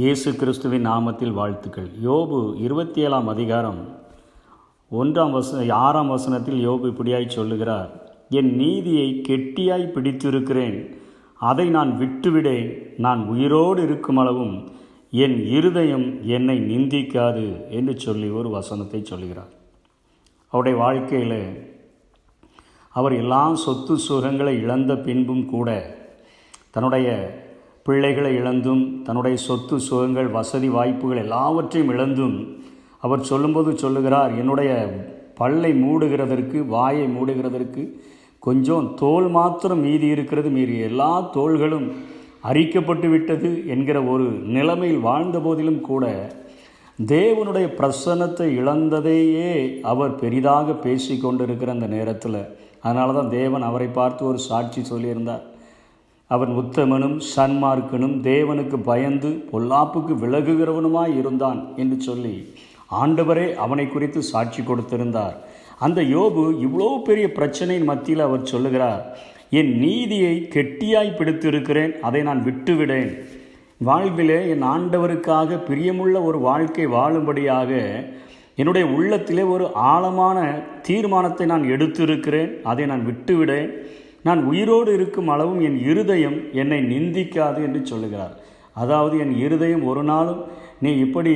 இயேசு கிறிஸ்துவின் நாமத்தில் வாழ்த்துக்கள். யோபு 27 அதிகாரம் 6 வசனத்தில் யோபு இப்படியாய் சொல்லுகிறார். என் நீதியை கெட்டியாய் பிடித்திருக்கிறேன், அதை நான் விட்டுவிடேன். நான் உயிரோடு இருக்கும் அளவும் என் இருதயம் என்னை நிந்திக்காது என்று சொல்லி ஒரு வசனத்தை சொல்லுகிறார். அவருடைய வாழ்க்கையில் அவர் எல்லா சொத்து சுகங்களை இழந்த பின்பும் கூட தன்னுடைய பிள்ளைகளை இழந்தும் தன்னுடைய சொத்து சுகங்கள் வசதி வாய்ப்புகள் எல்லாவற்றையும் இழந்தும் அவர் சொல்லும்போது சொல்லுகிறார், என்னுடைய பல்லை மூடுகிறதற்கு வாயை மூடுகிறதற்கு கொஞ்சம் தோல் மாத்திரம் மீதி இருக்கிறது, மீறி எல்லா தோள்களும் அரிக்கப்பட்டு விட்டது என்கிற ஒரு நிலைமையில் வாழ்ந்த போதிலும் கூட தேவனுடைய பிரசன்னத்தை இழந்ததையே அவர் பெரிதாக பேசி கொண்டிருக்கிற அந்த நேரத்தில், அதனால தான் தேவன் அவரை பார்த்து ஒரு சாட்சி சொல்லியிருந்தார். அவன் உத்தமனும் சன்மார்க்கனும் தேவனுக்கு பயந்து பொல்லாப்புக்கு விலகுகிறவனுமாய் இருந்தான் என்று சொல்லி ஆண்டவரே அவனை குறித்து சாட்சி கொடுத்திருந்தார். அந்த யோபு இவ்வளோ பெரிய பிரச்சனையின் மத்தியில் அவர் சொல்லுகிறார், என் நீதியை கெட்டியாய் பிடித்திருக்கிறேன், அதை நான் விட்டுவிடேன். வாழ்விலே என் ஆண்டவருக்காக பிரியமுள்ள ஒரு வாழ்க்கை வாழும்படியாக என்னுடைய உள்ளத்திலே ஒரு ஆழமான தீர்மானத்தை நான் எடுத்திருக்கிறேன், அதை நான் விட்டுவிடேன். நான் உயிரோடு இருக்கும் அளவும் என் இருதயம் என்னை நிந்திக்காது என்று சொல்லுகிறார். அதாவது என் இருதயம் ஒரு நாளும் நீ இப்படி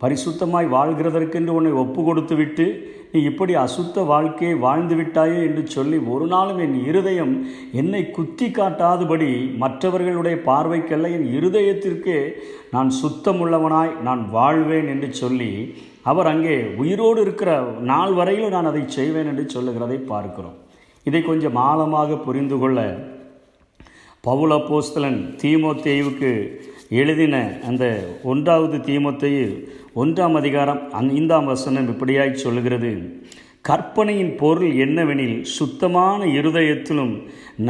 பரிசுத்தமாய் வாழ்கிறதற்கென்று உன்னை ஒப்பு கொடுத்து விட்டு நீ இப்படி அசுத்த வாழ்க்கையை வாழ்ந்து விட்டாயே என்று சொல்லி ஒரு நாளும் என் இருதயம் என்னை குத்தி காட்டாதபடி மற்றவர்களுடைய பார்வைக்கல்ல என் இருதயத்திற்கே நான் சுத்தமுள்ளவனாய் நான் வாழ்வேன் என்று சொல்லி அவர் அங்கே உயிரோடு இருக்கிற நாள் வரையிலும் நான் அதை செய்வேன் என்று சொல்லுகிறதை பார்க்கிறோம். இதை கொஞ்சம் ஆழமாக புரிந்து கொள்ள பவுல் அப்போஸ்தலன் தீமோத்தேயுவுக்கு எழுதின அந்த 1 தீமோத்தேயு 1 அதிகாரம் 5 வசனம் இப்படியாய் சொல்லுகிறது, கற்பனையின் பொருள் என்னவெனில் சுத்தமான இருதயத்திலும்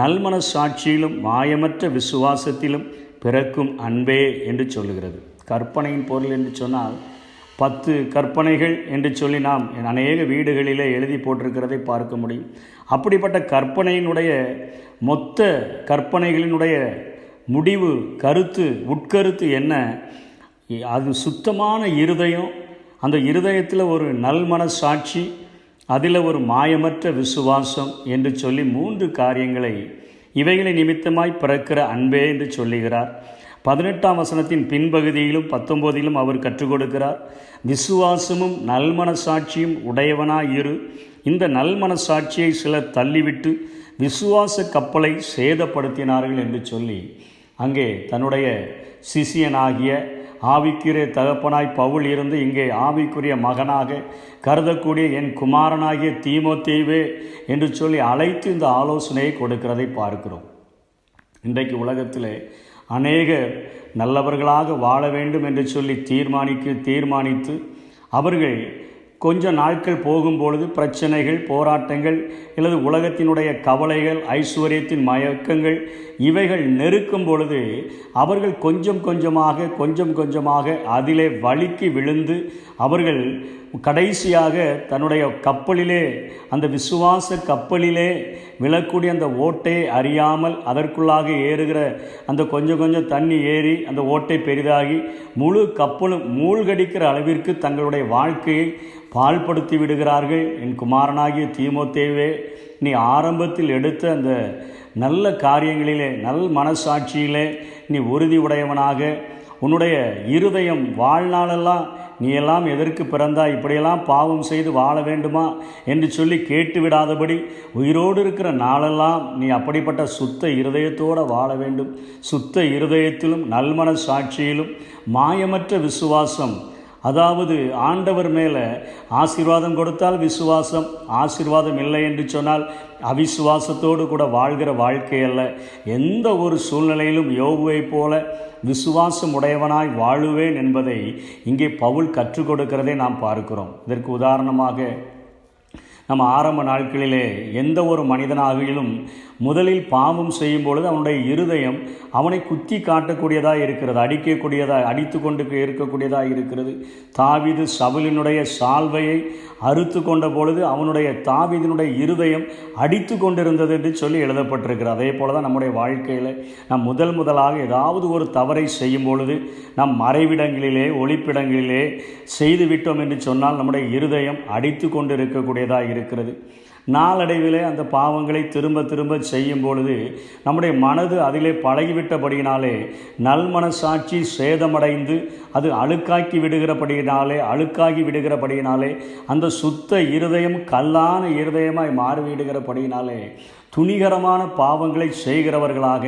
நல்மன சாட்சியிலும் மாயமற்ற விசுவாசத்திலும் பிறக்கும் அன்பே என்று சொல்லுகிறது. கற்பனையின் பொருள் என்று சொன்னால் 10 கற்பனைகள் என்று சொல்லி நாம் அநேக வீடுகளிலே எழுதி போட்டிருக்கிறதை பார்க்க முடியும். அப்படிப்பட்ட கற்பனையினுடைய மொத்த கற்பனைகளினுடைய முடிவு கருத்து உட்கருத்து என்ன? அது சுத்தமான இருதயம், அந்த இருதயத்தில் ஒரு நல்மன சாட்சி, அதில் ஒரு மாயமற்ற விசுவாசம் என்று சொல்லி 3 காரியங்களை இவைகளை நிமித்தமாய் பிறக்கிற அன்பே என்று சொல்லுகிறார். 18 வசனத்தின் பின்பகுதியிலும் 19 அவர் கற்றுக் கொடுக்கிறார், விசுவாசமும் நல்மன சாட்சியும் உடையவனாயிரு. இந்த நல்மன சாட்சியை சிலர் தள்ளிவிட்டு விசுவாச கப்பலை சேதப்படுத்தினார்கள் என்று சொல்லி அங்கே தன்னுடைய சிசியனாகிய ஆவிக்குரிய தகப்பனாய் பவுல் இருந்து இங்கே ஆவிக்குரிய மகனாக கருதக்கூடிய என் குமாரனாகிய தீமோத்தேயுவே என்று சொல்லி அழைத்து இந்த ஆலோசனையை கொடுக்கிறதை பார்க்கிறோம். இன்றைக்கு உலகத்தில் அநேகர் நல்லவர்களாக வாழ வேண்டும் என்று சொல்லி தீர்மானித்து அவர்கள் கொஞ்ச நாட்கள் போகும்பொழுது பிரச்சனைகள், போராட்டங்கள் அல்லது உலகத்தினுடைய கவலைகள், ஐஸ்வர்யத்தின் மயக்கங்கள் இவைகள் நெருக்கும் பொழுது அவர்கள் கொஞ்சம் கொஞ்சமாக அதிலே வழுக்கி விழுந்து அவர்கள் கடைசியாக தன்னுடைய கப்பலிலே, அந்த விசுவாச கப்பலிலே விழக்கூடிய அந்த ஓட்டை அறியாமல் அதற்குள்ளாக ஏறுகிற அந்த கொஞ்சம் தண்ணி ஏறி அந்த ஓட்டை பெரிதாகி முழு கப்பலும் மூழ்கடிக்கிற அளவிற்கு தங்களுடைய வாழ்க்கையை பாழ்படுத்தி விடுகிறார்கள். என் குமாரனாகிய தீமோத்தேயுவே, நீ ஆரம்பத்தில் எடுத்த அந்த நல்ல காரியங்களிலே, நல் மனசாட்சியிலே நீ உறுதி உடையவனாக, உன்னுடைய இருதயம் வாழ்நாளெல்லாம் நீ எல்லாம் எதற்கு பிறந்தாய், இப்படியெல்லாம் பாவம் செய்து வாழ வேண்டுமா என்று சொல்லி கேட்டுவிடாதபடி உயிரோடு இருக்கிற நாளெல்லாம் நீ அப்படிப்பட்ட சுத்த இருதயத்தோடு வாழ வேண்டும். சுத்த இருதயத்திலும் நல்மன சாட்சியிலும் மாயமற்ற விசுவாசம், அதாவது ஆண்டவர் மேலே ஆசீர்வாதம் கொடுத்தால் விசுவாசம், ஆசீர்வாதம் இல்லை என்று சொன்னால் அவிசுவாசத்தோடு கூட வாழ்கிற வாழ்க்கை அல்ல. எந்த ஒரு சூழ்நிலையிலும் யோபுவை போல விசுவாசம் உடையவனாய் வாழுவேன் என்பதை இங்கே பவுல் கற்றுக் கொடுக்கிறதை நாம் பார்க்கிறோம். இதற்கு உதாரணமாக நம்ம ஆரம்ப நாட்களிலே எந்த ஒரு மனிதனாகிலும் முதலில் பாவம் செய்யும் பொழுது அவனுடைய இருதயம் அவனை குத்தி காட்டக்கூடியதாக இருக்கிறது, அடித்து கொண்டு இருக்கக்கூடியதாக இருக்கிறது. தாவீது சவுலினுடைய சால்வையை அறுத்து கொண்ட பொழுது அவனுடைய தாவீதினுடைய இருதயம் அடித்து கொண்டிருந்தது என்று சொல்லி எழுதப்பட்டிருக்கிறது. அதே போல தான் நம்முடைய வாழ்க்கையில் நாம் முதலாக ஏதாவது ஒரு தவறை செய்யும் பொழுது நம் மறைவிடங்களிலே ஒளிப்பிடங்களிலே செய்துவிட்டோம் என்று சொன்னால் நம்முடைய இருதயம் அடித்து கொண்டு இருக்கக்கூடியதாக இருக்கிறது. நாளடைவிலே அந்த பாவங்களை திரும்ப செய்யும் பொழுது நம்முடைய மனது அதிலே பழகிவிட்டபடியினாலே நல்மனசாட்சி சேதமடைந்து அது அழுக்காகி விடுகிறபடியினாலே அந்த சுத்த இருதயம் கல்லான இருதயமாய் மாறிவிடுகிறபடியினாலே துணிகரமான பாவங்களை செய்கிறவர்களாக,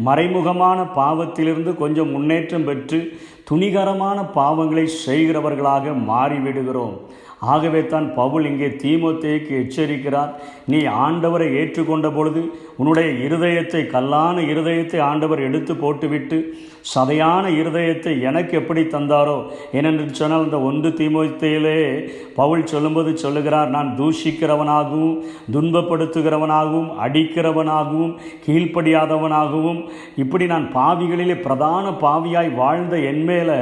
மறைமுகமான பாவத்திலிருந்து கொஞ்சம் முன்னேற்றம் பெற்று துணிகரமான பாவங்களை செய்கிறவர்களாக மாறிவிடுகிறோம். ஆகவே தான் பவுல் இங்கே தீமோத்தேயுக்கு எச்சரிக்கிறார். நீ ஆண்டவரை ஏற்றுக்கொண்ட பொழுது உன்னுடைய இருதயத்தை, கல்லான இருதயத்தை ஆண்டவர் எடுத்து போட்டுவிட்டு சதையான இருதயத்தை எனக்கு எப்படி தந்தாரோ. ஏனென்று சொன்னால் இந்த 1 தீமோத்தேயிலே பவுல் சொல்லும்போது சொல்லுகிறார், நான் தூஷிக்கிறவனாகவும் துன்பப்படுத்துகிறவனாகவும் அடிக்கிறவனாகவும் கீழ்ப்படியாதவனாகவும் இப்படி நான் பாவிகளிலே பிரதான பாவியாய் வாழ்ந்த என்மேல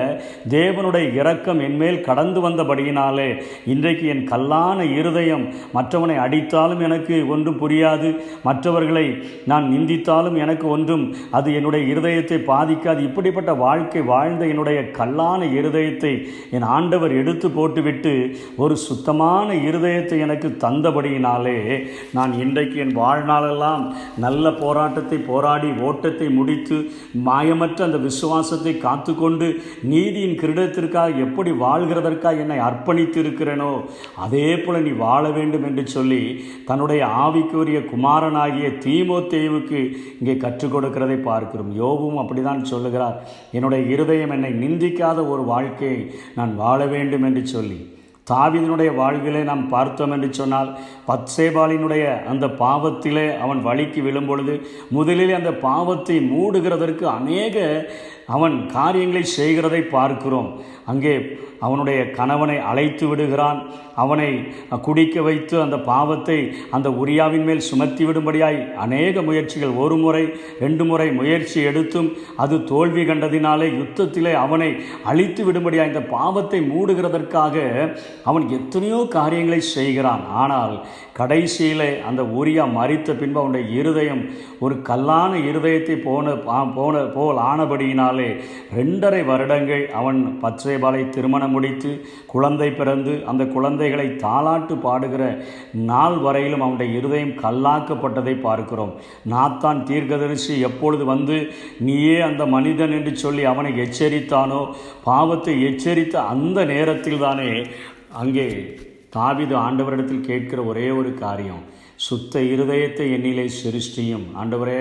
தேவனுடைய இரக்கம் என்மேல் கடந்து வந்தபடியினாலே இன்றைக்கு என் கல்லான இருதயம் மற்றவனை அடித்தாலும் எனக்கு ஒன்றும் புரியாது, மற்றவர்களை நான் நிந்தித்தாலும் எனக்கு ஒன்றும் அது என்னுடைய இருதயத்தை பாதிக்காது. இப்படிப்பட்ட வாழ்க்கை வாழ்ந்த என்னுடைய கல்லான இருதயத்தை என் ஆண்டவர் எடுத்து போட்டுவிட்டு ஒரு சுத்தமான இருதயத்தை எனக்கு தந்தபடியினாலே நான் இன்றைக்கு என் வாழ்நாளெல்லாம் நல்ல போராட்டத்தை போராடி ஓட்டத்தை முடித்து மாயமற்ற அந்த விசுவாசத்தை காத்துக்கொண்டு நீதியின் கிரீடத்திற்காக எப்படி வாழ்கிறதற்காக என்னை அர்ப்பணித்து இருக்கிறேனோ அதே போல நீ வாழ வேண்டும் என்று சொல்லி தன்னுடைய ஆவிக்குரிய குமாரனாகிய தீமோத்தேயுவுக்கு இங்கே கற்றுக் கொடுக்கிறதை பார்க்கிறோம். யோபும் அப்படிதான் சொல்லுகிறார், என்னுடைய இருதயம் என்னை நிந்திக்காத ஒரு வாழ்க்கையை நான் வாழ வேண்டும் என்று சொல்லி. தாவீதினுடைய வாழ்விலே நாம் பார்த்தோம் என்று சொன்னால் பத்சேபாளினுடைய அந்த பாவத்திலே அவன் வழிக்கு விழும்பொழுது முதலில் அந்த பாவத்தை மூடுகிறதற்கு அநேக அவன் காரியங்களை செய்கிறதை பார்க்கிறோம். அங்கே அவனுடைய கணவனை அழைத்து விடுகிறான், அவனை குடிக்க வைத்து அந்த பாவத்தை அந்த உரியாவின் மேல் சுமத்தி விடும்படியாய் அநேக முயற்சிகள், 1 முறை 2 முறை முயற்சி எடுத்தும் அது தோல்வி கண்டதினாலே யுத்தத்திலே அவனை அழித்து விடும்படியாய் இந்த பாவத்தை மூடுகிறதற்காக அவன் எத்தனையோ காரியங்களை செய்கிறான். ஆனால் கடைசியிலே அந்த உரியா மரித்த பின்பு அவனுடைய இருதயம் ஒரு கல்லான இருதயத்தை போல் ஆனபடியினாலே 2.5 வருடங்கள் அவன் பத்சேபாளை திருமணம் முடித்து குழந்தை பிறந்து அந்த குழந்தைகளை தாலாட்டு பாடுகிற நாள் வரையிலும் அவனுடைய இருதயம் கல்லாக்கப்பட்டதை பார்க்கிறோம். நாத்தான் தீர்க்கதரிசி எப்பொழுது வந்து நீயே அந்த மனிதன் என்று சொல்லி அவனை எச்சரித்தானோ, பாவத்தை எச்சரித்த அந்த நேரத்தில் தானே அங்கே தாவீது ஆண்டவரிடத்தில் கேட்கிற ஒரே ஒரு காரியம், சுத்த இருதயத்தை என்னிலே சிருஷ்டியும். ஆண்டவரே,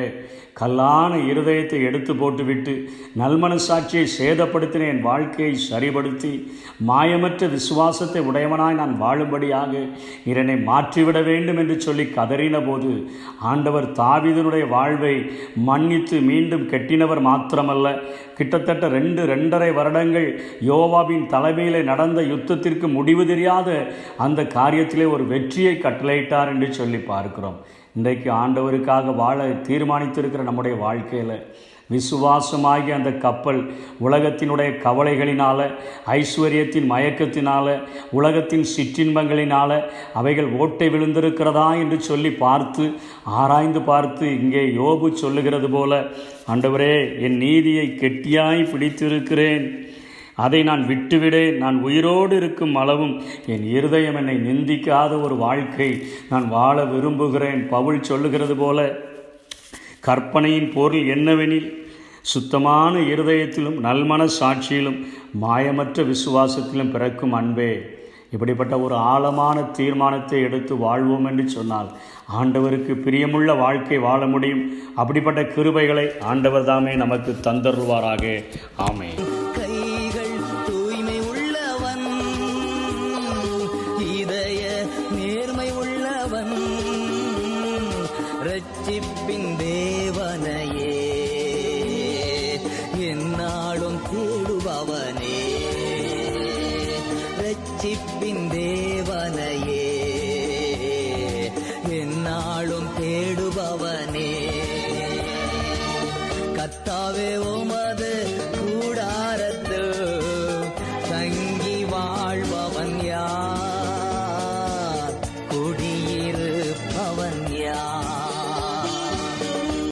கல்லான இருதயத்தை எடுத்து போட்டுவிட்டு நல்மனசாட்சியை சேதப்படுத்தின என் வாழ்க்கையை சரிபடுத்தி மாயமற்ற விசுவாசத்தை உடையவனாய் நான் வாழும்படியாக என்னை மாற்றிவிட வேண்டும் என்று சொல்லி கதறின போது ஆண்டவர் தாவீதினுடைய வாழ்வை மன்னித்து மீண்டும் கட்டினவர் மாத்திரமல்ல, கிட்டத்தட்ட 2.5 வருடங்கள் யோவாபின் தலைமையிலே நடந்த யுத்தத்திற்கு முடிவு தெரியாத அந்த காரியத்திலே ஒரு வெற்றியை கட்டளையிட்டார் என்று சொல்லி பார்க்கிறோம். இன்றைக்கு ஆண்டவருக்காக வாழ தீர்மானித்திருக்கிற நம்முடைய வாழ்க்கையில் விசுவாசமாகி அந்த கப்பல் உலகத்தினுடைய கவலைகளினால, ஐஸ்வர்யத்தின் மயக்கத்தினால, உலகத்தின் சிற்றின்பங்களினால அவைகள் ஓட்டை விழுந்திருக்கிறதா என்று சொல்லி ஆராய்ந்து பார்த்து இங்கே யோபு சொல்லுகிறது போல, ஆண்டவரே, என் நீதியை கெட்டியாய் பிடித்திருக்கிறேன், அதை நான் விட்டுவிடேன், நான் உயிரோடு இருக்கும் அளவும் என் இருதயம் என்னை நிந்திக்காத ஒரு வாழ்க்கை நான் வாழ விரும்புகிறேன். பவுல் சொல்லுகிறது போல, கற்பனையின் பொருள் என்னவெனில் சுத்தமான இருதயத்திலும் நல்மன சாட்சியிலும் மாயமற்ற விசுவாசத்திலும் பிறக்கும் அன்பே. இப்படிப்பட்ட ஒரு ஆழமான தீர்மானத்தை எடுத்து வாழ்வோம் என்று சொன்னால் ஆண்டவருக்கு பிரியமுள்ள வாழ்க்கை வாழ முடியும். அப்படிப்பட்ட கிருபைகளை ஆண்டவர் தாமே நமக்கு தந்தருள்வாராக. ஆமென். ரட்சிப்பின்